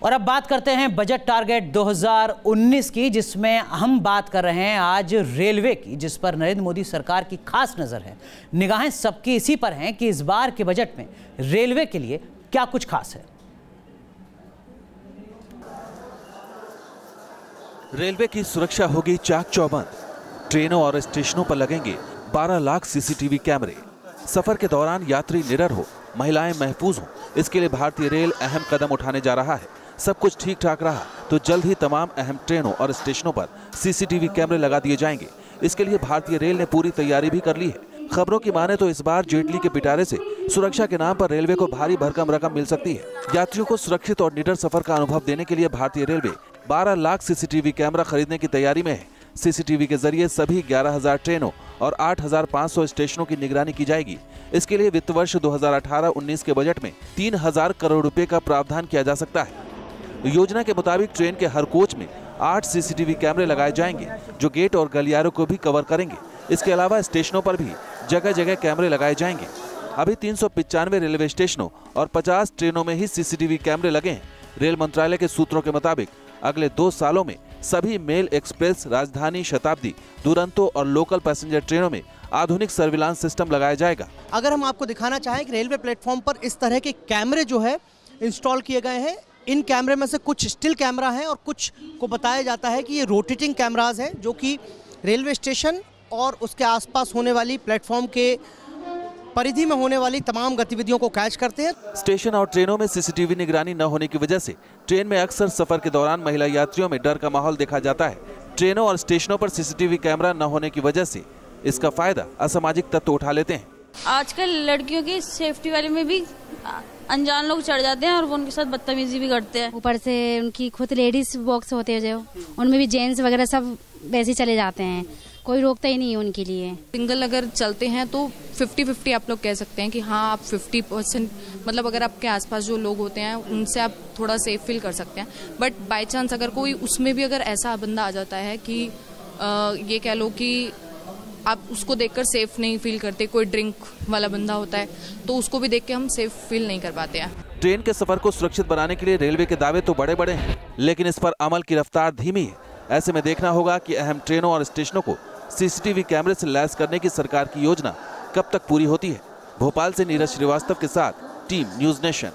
और अब बात करते हैं बजट टारगेट 2019 की, जिसमें हम बात कर रहे हैं आज रेलवे की, जिस पर नरेंद्र मोदी सरकार की खास नजर है। निगाहें सबकी इसी पर हैं कि इस बार के बजट में रेलवे के लिए क्या कुछ खास है। रेलवे की सुरक्षा होगी चाक चौबंद। ट्रेनों और स्टेशनों पर लगेंगे 12 लाख सीसीटीवी कैमरे। सफर के दौरान यात्री निडर हो, महिलाएं महफूज हों, इसके लिए भारतीय रेल अहम कदम उठाने जा रहा है। सब कुछ ठीक ठाक रहा तो जल्द ही तमाम अहम ट्रेनों और स्टेशनों पर सीसीटीवी कैमरे लगा दिए जाएंगे। इसके लिए भारतीय रेल ने पूरी तैयारी भी कर ली है। खबरों की माने तो इस बार जेटली के पिटारे से सुरक्षा के नाम पर रेलवे को भारी भरकम रकम मिल सकती है। यात्रियों को सुरक्षित और निडर सफर का अनुभव देने के लिए भारतीय रेलवे 12 लाख सीसीटीवी कैमरा खरीदने की तैयारी में है। सीसीटीवी के जरिए सभी 11,000 ट्रेनों और 8,500 स्टेशनों की निगरानी की जाएगी। इसके लिए वित्त वर्ष 2018-19 के बजट में 3,000 करोड़ रुपए का प्रावधान किया जा सकता है। योजना के मुताबिक ट्रेन के हर कोच में 8 सीसीटीवी कैमरे लगाए जाएंगे, जो गेट और गलियारों को भी कवर करेंगे। इसके अलावा स्टेशनों पर भी जगह जगह कैमरे लगाए जाएंगे। अभी 395 रेलवे स्टेशनों और 50 ट्रेनों में ही सीसीटीवी कैमरे लगे हैं। रेल मंत्रालय के सूत्रों के मुताबिक अगले 2 सालों में सभी मेल, एक्सप्रेस, राजधानी, शताब्दी, दुरंतो और लोकल पैसेंजर ट्रेनों में आधुनिक सर्विलांस सिस्टम लगाया जाएगा। अगर हम आपको दिखाना चाहें कि रेलवे प्लेटफॉर्म पर इस तरह के कैमरे जो है इंस्टॉल किए गए हैं। इन कैमरे में से कुछ स्टिल कैमरा हैं और कुछ को बताया जाता है कि ये रोटेटिंग कैमराज हैं, जो कि रेलवे स्टेशन और उसके आसपास होने वाली प्लेटफॉर्म के परिधि में होने वाली तमाम गतिविधियों को कैच करते हैं। स्टेशन और ट्रेनों में सीसीटीवी निगरानी न होने की वजह से ट्रेन में अक्सर सफर के दौरान महिला यात्रियों में डर का माहौल देखा जाता है। ट्रेनों और स्टेशनों पर सीसीटीवी कैमरा न होने की वजह से इसका फायदा असामाजिक तत्व उठा लेते हैं। आजकल लड़कियों की सेफ्टी वाले में भी अनजान लोग चढ़ जाते हैं और वो उनके साथ बदतमीजी भी करते हैं। ऊपर से उनकी खुद लेडीज बॉक्स होते हैं जो, उनमें भी जेंट्स वगैरह सब वैसे चले जाते हैं, कोई रोकता ही नहीं है उनके लिए। सिंगल अगर चलते हैं तो 50-50 आप लोग कह सकते हैं कि हाँ, आप 50% मतलब अगर आपके आसपास जो लोग होते हैं उनसे आप थोड़ा सेफ फील कर सकते हैं। बट बाय चांस अगर कोई उसमें भी अगर ऐसा बंदा आ जाता है कि ये कह लो कि आप उसको देखकर सेफ नहीं फील करते, कोई ड्रिंक वाला बंदा होता है तो उसको भी देख के हम सेफ फील नहीं कर पाते हैं। ट्रेन के सफर को सुरक्षित बनाने के लिए रेलवे के दावे तो बड़े बड़े हैं, लेकिन इस पर अमल की रफ्तार धीमी है। ऐसे में देखना होगा कि अहम ट्रेनों और स्टेशनों को सीसीटीवी कैमरे से लैस करने की सरकार की योजना कब तक पूरी होती है। भोपाल से नीरज श्रीवास्तव के साथ टीम न्यूज नेशन।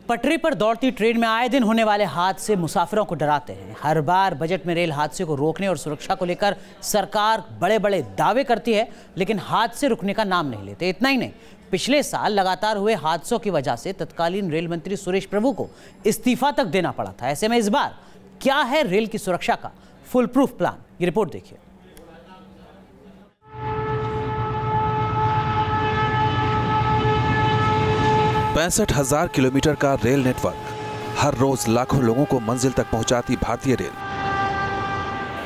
पटरी पर दौड़ती ट्रेन में आए दिन होने वाले हादसे मुसाफिरों को डराते हैं। हर बार बजट में रेल हादसे को रोकने और सुरक्षा को लेकर सरकार बड़े बड़े दावे करती है, लेकिन हादसे रुकने का नाम नहीं लेते। इतना ही नहीं, पिछले साल लगातार हुए हादसों की वजह से तत्कालीन रेल मंत्री सुरेश प्रभु को इस्तीफा तक देना पड़ा था। ऐसे में इस बार क्या है रेल की सुरक्षा का फुल प्रूफ प्लान? ये रिपोर्ट देखिए। पैंसठ 65,000 किलोमीटर का रेल नेटवर्क, हर रोज लाखों लोगों को मंजिल तक पहुंचाती भारतीय रेल।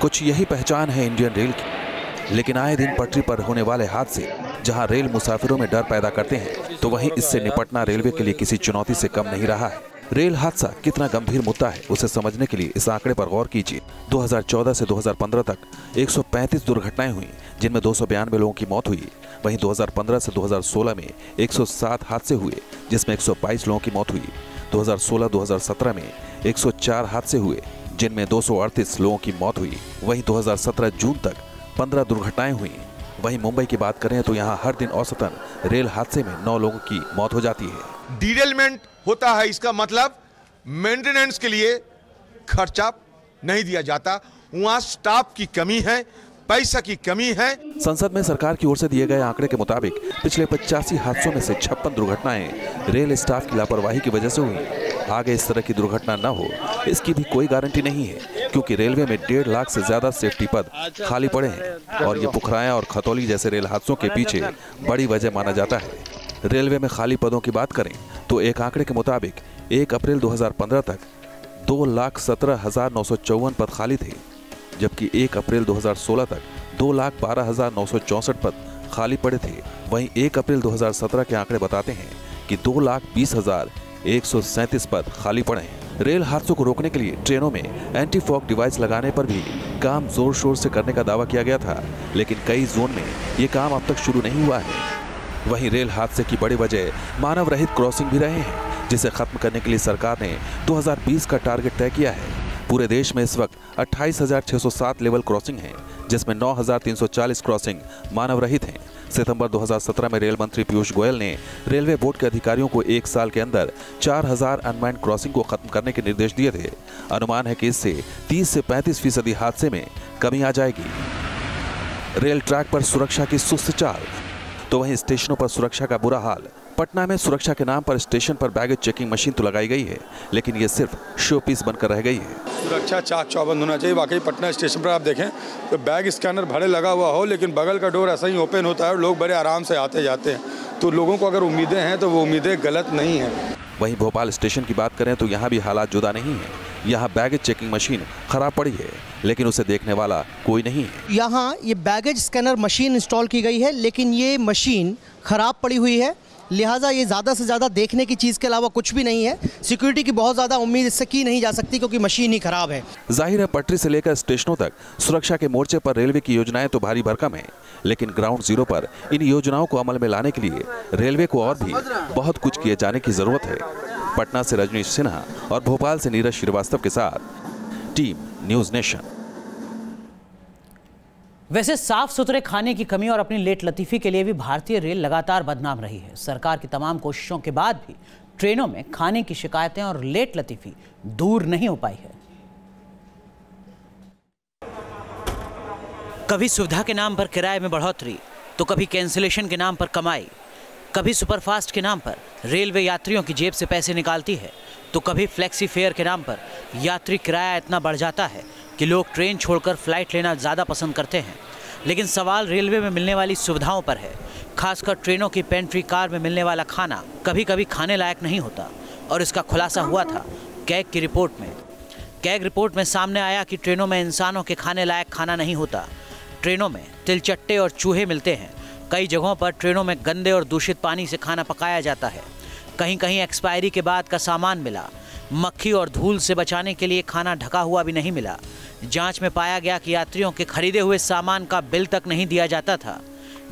कुछ यही पहचान है इंडियन रेल की। लेकिन आए दिन पटरी पर होने वाले हादसे जहां रेल मुसाफिरों में डर पैदा करते हैं, तो वहीं इससे निपटना रेलवे के लिए किसी चुनौती से कम नहीं रहा है। रेल हादसा कितना गंभीर मुद्दा है, उसे समझने के लिए इस आंकड़े पर गौर कीजिए। 2014 से 2015 तक 135 दुर्घटनाएं हुई, जिनमें 292 लोगों की मौत हुई। वहीं 2015 से 2016 में 107 हादसे हुए, जिसमें 122 लोगों की मौत हुई। 2016-2017 में 104 हादसे हुए, जिनमें 238 लोगों की मौत हुई। वहीं 2017 जून तक 15 दुर्घटनाएं हुई। वहीं मुंबई की बात करें तो यहाँ हर दिन औसतन रेल हादसे में 9 लोगों की मौत हो जाती है। डीरेलमेंट होता है, इसका मतलब मेंटेनेंस के लिए खर्चा नहीं दिया जाता। वहाँ स्टाफ की कमी है, पैसा की कमी है। संसद में सरकार की ओर से दिए गए आंकड़े के मुताबिक पिछले 85 हादसों में से 56 दुर्घटनाएं रेल स्टाफ की लापरवाही की वजह से हुई। आगे इस तरह की दुर्घटना न हो, इसकी भी कोई गारंटी नहीं है, क्योंकि रेलवे में 1.5 लाख से ज्यादा सेफ्टी पद खाली पड़े हैं और ये पुखराया और खतौली जैसे रेल हादसों के पीछे बड़ी वजह माना जाता है। रेलवे में खाली पदों की बात करें तो एक आंकड़े के मुताबिक 1 अप्रैल 2015 तक 2,17,954 पद खाली थे, जबकि 1 अप्रैल 2016 तक 2,12,964 पद खाली पड़े थे। वहीं 1 अप्रैल 2017 के आंकड़े बताते हैं कि 2,20,137 पद खाली पड़े हैं। रेल हादसों को रोकने के लिए ट्रेनों में एंटी फॉग डिवाइस लगाने पर भी काम जोर शोर से करने का दावा किया गया था, लेकिन कई जोन में ये काम अब तक शुरू नहीं हुआ है। वहीं रेल हादसे की बड़ी वजह मानव रहित क्रॉसिंग भी रहे हैं। जिसे खत्म करने के लिए सरकार ने 2020 का टारगेट तय किया है। पूरे देश में इस वक्त 28,607 लेवल क्रॉसिंग हैं, जिसमें 9,340 क्रॉसिंग मानव रहित हैं। सितंबर 2017 में रेल मंत्री पीयूष गोयल ने रेलवे बोर्ड के अधिकारियों को 1 साल के अंदर 4,000 अनमैन्ड क्रॉसिंग को खत्म करने के निर्देश दिए थे। अनुमान है कि इससे 30 से 35% हादसे में कमी आ जाएगी। रेल ट्रैक पर सुरक्षा की सुस्त चाल, तो वहीं स्टेशनों पर सुरक्षा का बुरा हाल। पटना में सुरक्षा के नाम पर स्टेशन पर बैगेज चेकिंग मशीन तो लगाई गई है, लेकिन ये सिर्फ शो पीस बनकर रह गई है। सुरक्षा चाक चौबंद होना चाहिए। वाकई पटना स्टेशन पर आप देखें तो बैग स्कैनर भले लगा हुआ हो, लेकिन बगल का डोर ऐसा ही ओपन होता है और लोग बड़े आराम से आते जाते हैं। तो लोगों को अगर उम्मीदें हैं तो वो उम्मीदें गलत नहीं हैं। वहीं भोपाल स्टेशन की बात करें तो यहाँ भी हालात जुदा नहीं है। यहाँ बैगेज चेकिंग मशीन खराब पड़ी है, लेकिन उसे देखने वाला कोई नहीं है। यहाँ ये बैगेज स्कैनर मशीन इंस्टॉल की गई है, लेकिन ये मशीन खराब पड़ी हुई है, लिहाजा ये ज़्यादा से ज़्यादा देखने की चीज़ के अलावा कुछ भी नहीं है। सिक्योरिटी की बहुत ज़्यादा उम्मीद इससे की नहीं जा सकती, क्योंकि मशीन ही खराब है। जाहिर है पटरी से लेकर स्टेशनों तक सुरक्षा के मोर्चे पर रेलवे की योजनाएं तो भारी भरकम है, लेकिन ग्राउंड जीरो पर इन योजनाओं को अमल में लाने के लिए रेलवे को और भी बहुत कुछ किए जाने की जरूरत है। पटना से रजनीश सिन्हा और भोपाल से नीरज श्रीवास्तव के साथ टीम न्यूज़ नेशन। वैसे साफ सुथरे खाने की कमी और अपनी लेट लतीफी के लिए भी भारतीय रेल लगातार बदनाम रही है। सरकार की तमाम कोशिशों के बाद भी ट्रेनों में खाने की शिकायतें और लेट लतीफी दूर नहीं हो पाई है। कभी सुविधा के नाम पर किराए में बढ़ोतरी, तो कभी कैंसिलेशन के नाम पर कमाई, कभी सुपरफास्ट के नाम पर रेलवे यात्रियों की जेब से पैसे निकालती है, तो कभी फ्लेक्सी फेयर के नाम पर यात्री किराया इतना बढ़ जाता है कि लोग ट्रेन छोड़कर फ्लाइट लेना ज़्यादा पसंद करते हैं। लेकिन सवाल रेलवे में मिलने वाली सुविधाओं पर है। खासकर ट्रेनों की पेंट्री कार में मिलने वाला खाना कभी कभी खाने लायक नहीं होता, और इसका खुलासा हुआ था कैग की रिपोर्ट में। कैग रिपोर्ट में सामने आया कि ट्रेनों में इंसानों के खाने लायक खाना नहीं होता। ट्रेनों में तिलचट्टे और चूहे मिलते हैं। कई जगहों पर ट्रेनों में गंदे और दूषित पानी से खाना पकाया जाता है। कहीं कहीं एक्सपायरी के बाद का सामान मिला। मक्खी और धूल से बचाने के लिए खाना ढका हुआ भी नहीं मिला। जांच में पाया गया कि यात्रियों के खरीदे हुए सामान का बिल तक नहीं दिया जाता था।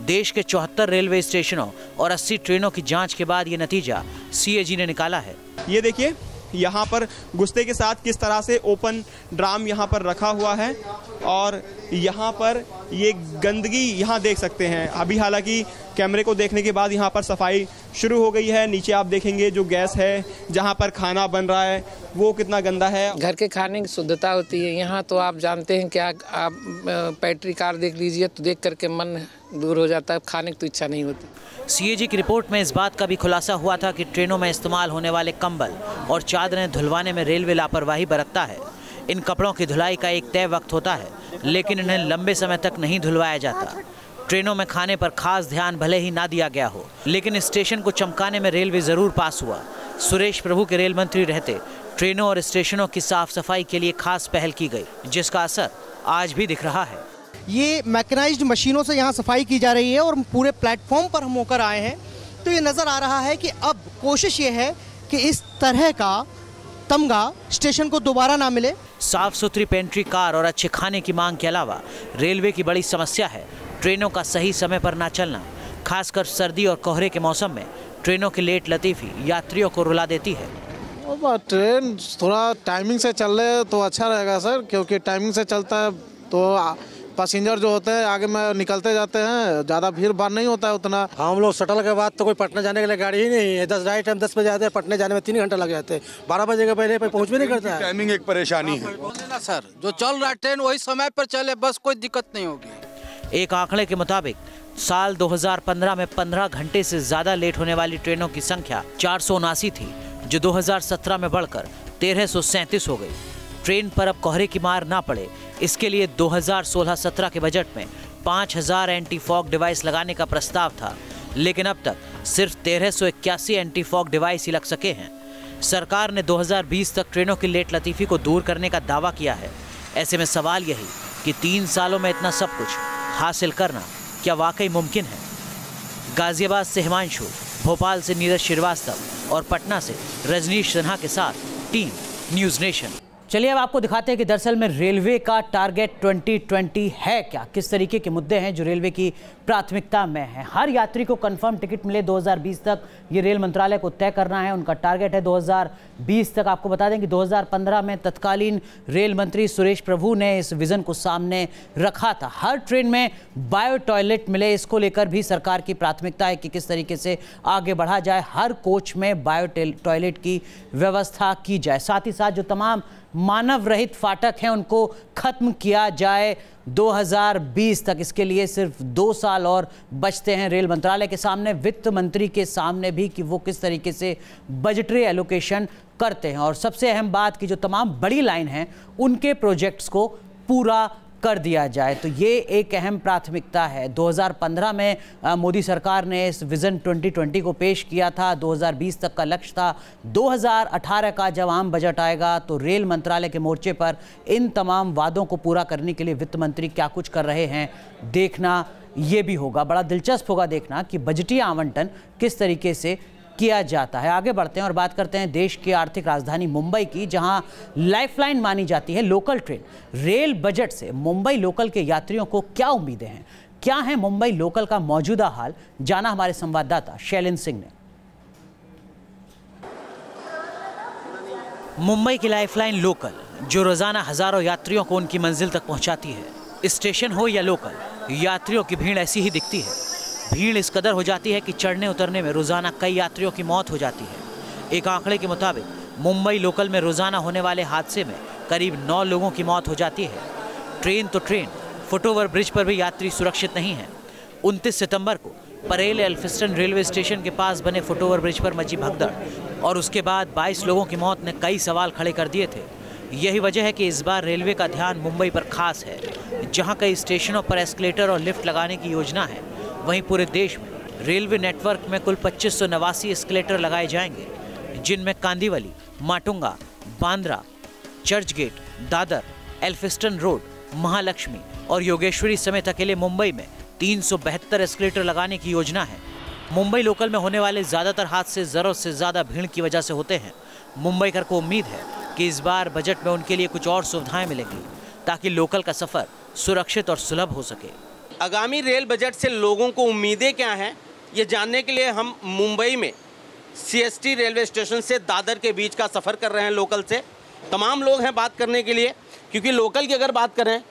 देश के 74 रेलवे स्टेशनों और 80 ट्रेनों की जांच के बाद ये नतीजा सीएजी ने निकाला है। ये देखिए यहाँ पर गुस्ते के साथ किस तरह से ओपन ड्राम यहाँ पर रखा हुआ है, और यहाँ पर ये गंदगी यहाँ देख सकते हैं। अभी हालांकि कैमरे को देखने के बाद यहाँ पर सफाई शुरू हो गई है। नीचे आप देखेंगे जो गैस है जहाँ पर खाना बन रहा है वो कितना गंदा है। घर के खाने की शुद्धता होती है, यहाँ तो आप जानते हैं क्या, आप पेट्री कार देख लीजिए तो देख करके मन दूर हो जाता है, खाने की तो इच्छा नहीं होती। सीएजी की रिपोर्ट में इस बात का भी खुलासा हुआ था कि ट्रेनों में इस्तेमाल होने वाले कंबल और चादरें धुलवाने में रेलवे लापरवाही बरतता है। इन कपड़ों की धुलाई का एक तय वक्त होता है, लेकिन इन्हें लंबे समय तक नहीं धुलवाया जाता। ट्रेनों में खाने पर खास ध्यान भले ही ना दिया गया हो, लेकिन स्टेशन को चमकाने में रेलवे जरूर पास हुआ। सुरेश प्रभु के रेल मंत्री रहते ट्रेनों और स्टेशनों की साफ सफाई के लिए खास पहल की गई, जिसका असर आज भी दिख रहा है। ये मैकेनाइज्ड मशीनों से यहाँ सफाई की जा रही है और पूरे प्लेटफॉर्म पर हम होकर आए हैं, तो ये नज़र आ रहा है कि अब कोशिश ये है कि इस तरह का तमगा स्टेशन को दोबारा ना मिले। साफ सुथरी पेंट्री कार और अच्छे खाने की मांग के अलावा रेलवे की बड़ी समस्या है ट्रेनों का सही समय पर ना चलना। खासकर सर्दी और कोहरे के मौसम में ट्रेनों की लेट लतीफी यात्रियों को रुला देती है। ट्रेन थोड़ा टाइमिंग से चल रहे तो अच्छा रहेगा सर, क्योंकि टाइमिंग से चलता है तो पैसेंजर जो होते हैं आगे में निकलते जाते हैं, ज़्यादा भीड़ भाड़ नहीं होता है उतना। हम लोग शटल के बाद तो कोई पटना जाने के लिए गाड़ी ही नहीं है। 10 राइट टाइम 10 बजे आते हैं, पटना जाने में 3 घंटा लग जाते हैं। 12 बजे के पहले पहुँच भी नहीं करता है। टाइमिंग एक परेशानी है सर, जो चल रहा है ट्रेन वही समय पर चले, बस कोई दिक्कत नहीं होगी। एक आंकड़े के मुताबिक साल 2015 में 15 घंटे से ज्यादा लेट होने वाली ट्रेनों की संख्या 479 थी, जो 2017 में बढ़कर 1337 हो गई। ट्रेन पर अब कोहरे की मार ना पड़े, इसके लिए 2016-17 के बजट में 5000 एंटी फॉग डिवाइस लगाने का प्रस्ताव था, लेकिन अब तक सिर्फ 1381 एंटी फॉग डिवाइस ही लग सके हैं। सरकार ने 2020 तक ट्रेनों की लेट लतीफी को दूर करने का दावा किया है। ऐसे में सवाल यही कि 3 सालों में इतना सब कुछ हासिल करना क्या वाकई मुमकिन है? गाजियाबाद से हिमांशु, भोपाल से नीरज श्रीवास्तव और पटना से रजनीश सिन्हा के साथ टीम न्यूज़ नेशन। चलिए अब आपको दिखाते हैं कि दरअसल में रेलवे का टारगेट 2020 है क्या, किस तरीके के मुद्दे हैं जो रेलवे की प्राथमिकता में हैं। हर यात्री को कंफर्म टिकट मिले 2020 तक, ये रेल मंत्रालय को तय करना है। उनका टारगेट है 2020 तक। आपको बता दें कि 2015 में तत्कालीन रेल मंत्री सुरेश प्रभु ने इस विजन को सामने रखा था। हर ट्रेन में बायो टॉयलेट मिले, इसको लेकर भी सरकार की प्राथमिकता है कि किस तरीके से आगे बढ़ा जाए। हर कोच में बायो टॉयलेट की व्यवस्था की जाए। साथ ही साथ जो तमाम मानव रहित फाटक हैं उनको खत्म किया जाए 2020 तक। इसके लिए सिर्फ 2 साल और बचते हैं रेल मंत्रालय के सामने, वित्त मंत्री के सामने भी, कि वो किस तरीके से बजटरी एलोकेशन करते हैं। और सबसे अहम बात कि जो तमाम बड़ी लाइन हैं उनके प्रोजेक्ट्स को पूरा कर दिया जाए। तो ये एक अहम प्राथमिकता है। 2015 में मोदी सरकार ने इस विजन 2020 को पेश किया था। 2020 तक का लक्ष्य था। 2018 का जब आम बजट आएगा तो रेल मंत्रालय के मोर्चे पर इन तमाम वादों को पूरा करने के लिए वित्त मंत्री क्या कुछ कर रहे हैं, देखना ये भी होगा। बड़ा दिलचस्प होगा देखना कि बजटीय आवंटन किस तरीके से किया जाता है। आगे बढ़ते हैं और बात करते हैं देश की आर्थिक राजधानी मुंबई की, जहां लाइफलाइन मानी जाती है लोकल ट्रेन। रेल बजट से मुंबई लोकल के यात्रियों को क्या उम्मीदें हैं, क्या है मुंबई लोकल का मौजूदा हाल, जाना हमारे संवाददाता शैलेंद्र सिंह ने। मुंबई की लाइफलाइन लोकल, जो रोजाना हजारों यात्रियों को उनकी मंजिल तक पहुंचाती है। स्टेशन हो या लोकल, यात्रियों की भीड़ ऐसी ही दिखती है। भीड़ इस कदर हो जाती है कि चढ़ने उतरने में रोजाना कई यात्रियों की मौत हो जाती है। एक आंकड़े के मुताबिक मुंबई लोकल में रोजाना होने वाले हादसे में करीब 9 लोगों की मौत हो जाती है। ट्रेन तो ट्रेन, फुटओवर ब्रिज पर भी यात्री सुरक्षित नहीं है। 29 सितंबर को परेल एल्फिस्टन रेलवे स्टेशन के पास बने फुटओवर ब्रिज पर मची भगदड़ और उसके बाद 22 लोगों की मौत ने कई सवाल खड़े कर दिए थे। यही वजह है कि इस बार रेलवे का ध्यान मुंबई पर खास है, जहाँ कई स्टेशनों पर एस्केलेटर और लिफ्ट लगाने की योजना है। वहीं पूरे देश में रेलवे नेटवर्क में कुल 2589 एस्केलेटर लगाए जाएंगे, जिनमें कांदीवली, माटुंगा, बांद्रा, चर्च गेट, दादर, एल्फिस्टन रोड, महालक्ष्मी और योगेश्वरी समेत अकेले मुंबई में 372 एस्केलेटर लगाने की योजना है। मुंबई लोकल में होने वाले ज़्यादातर हादसे ज़रूरत से ज़्यादा भीड़ की वजह से होते हैं। मुंबईकर को उम्मीद है कि इस बार बजट में उनके लिए कुछ और सुविधाएं मिलेंगी, ताकि लोकल का सफ़र सुरक्षित और सुलभ हो सके। आगामी रेल बजट से लोगों को उम्मीदें क्या हैं, ये जानने के लिए हम मुंबई में CST रेलवे स्टेशन से दादर के बीच का सफ़र कर रहे हैं। लोकल से तमाम लोग हैं बात करने के लिए, क्योंकि लोकल की अगर बात करें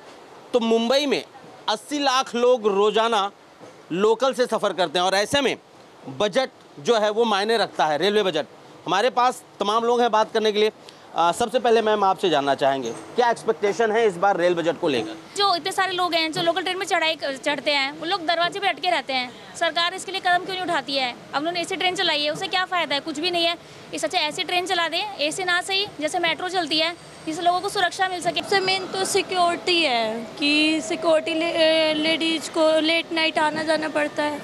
तो मुंबई में 80 लाख लोग रोज़ाना लोकल से सफ़र करते हैं और ऐसे में बजट जो है वो मायने रखता है, रेलवे बजट। हमारे पास तमाम लोग हैं बात करने के लिए। सबसे पहले मैम आपसे जानना चाहेंगे क्या एक्सपेक्टेशन है इस बार रेल बजट को लेकर? जो इतने सारे लोग हैं जो लोकल ट्रेन में चढ़ते हैं, वो लोग दरवाजे पे अटके रहते हैं। सरकार इसके लिए कदम क्यों नहीं उठाती है? अब उन्होंने ऐसी ट्रेन चलाई है, उससे क्या फ़ायदा है? कुछ भी नहीं है। इस अच्छा ऐसी ट्रेन चला दें, AC ना सही, जैसे मेट्रो चलती है, जिससे लोगों को सुरक्षा मिल सके। सबसे मेन तो सिक्योरिटी है कि सिक्योरिटी लेडीज को लेट नाइट आना जाना पड़ता है।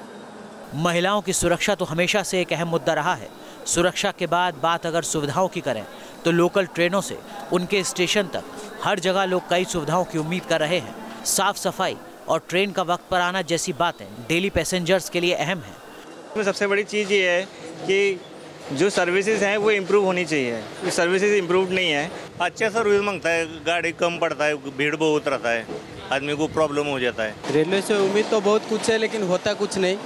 महिलाओं की सुरक्षा तो हमेशा से एक अहम मुद्दा रहा है। सुरक्षा के बाद बात अगर सुविधाओं की करें तो लोकल ट्रेनों से उनके स्टेशन तक हर जगह लोग कई सुविधाओं की उम्मीद कर रहे हैं। साफ सफाई और ट्रेन का वक्त पर आना जैसी बातें डेली पैसेंजर्स के लिए अहम है। सबसे बड़ी चीज़ ये है कि जो सर्विसेज हैं वो इम्प्रूव होनी चाहिए। सर्विसेज इम्प्रूव नहीं है। अच्छा सर्विस मांगता है, गाड़ी कम पड़ता है, भीड़ बहुत रहता है, आदमी को प्रॉब्लम हो जाता है। रेलवे से उम्मीद तो बहुत कुछ है, लेकिन होता कुछ नहीं।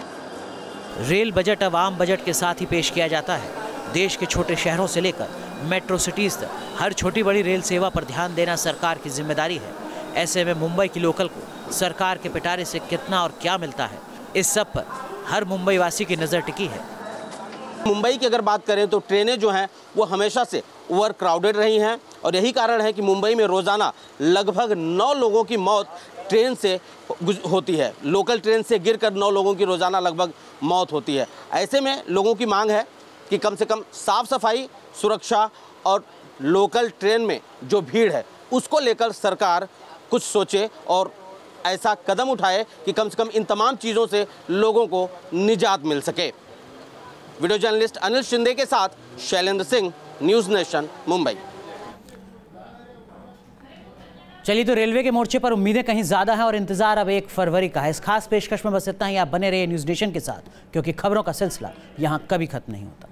रेल बजट अब आम बजट के साथ ही पेश किया जाता है। देश के छोटे शहरों से लेकर मेट्रो सिटीज़ तक हर छोटी बड़ी रेल सेवा पर ध्यान देना सरकार की जिम्मेदारी है। ऐसे में मुंबई की लोकल को सरकार के पिटारे से कितना और क्या मिलता है, इस सब पर हर मुंबई वासी की नज़र टिकी है। मुंबई की अगर बात करें तो ट्रेनें जो हैं वो हमेशा से ओवर क्राउडेड रही हैं और यही कारण है कि मुंबई में रोज़ाना लगभग 9 लोगों की मौत ट्रेन से होती है। लोकल ट्रेन से गिरकर 9 लोगों की रोज़ाना लगभग मौत होती है। ऐसे में लोगों की मांग है कि कम से कम साफ़ सफाई, सुरक्षा और लोकल ट्रेन में जो भीड़ है उसको लेकर सरकार कुछ सोचे और ऐसा कदम उठाए कि कम से कम इन तमाम चीज़ों से लोगों को निजात मिल सके। वीडियो जर्नलिस्ट अनिल शिंदे के साथ शैलेंद्र सिंह, न्यूज़ नेशन, मुंबई। चलिए, तो रेलवे के मोर्चे पर उम्मीदें कहीं ज़्यादा हैं और इंतजार अब 1 फरवरी का है। इस खास पेशकश में बस इतना ही। आप बने रहिए न्यूज़ नेशन के साथ, क्योंकि खबरों का सिलसिला यहाँ कभी खत्म नहीं होता।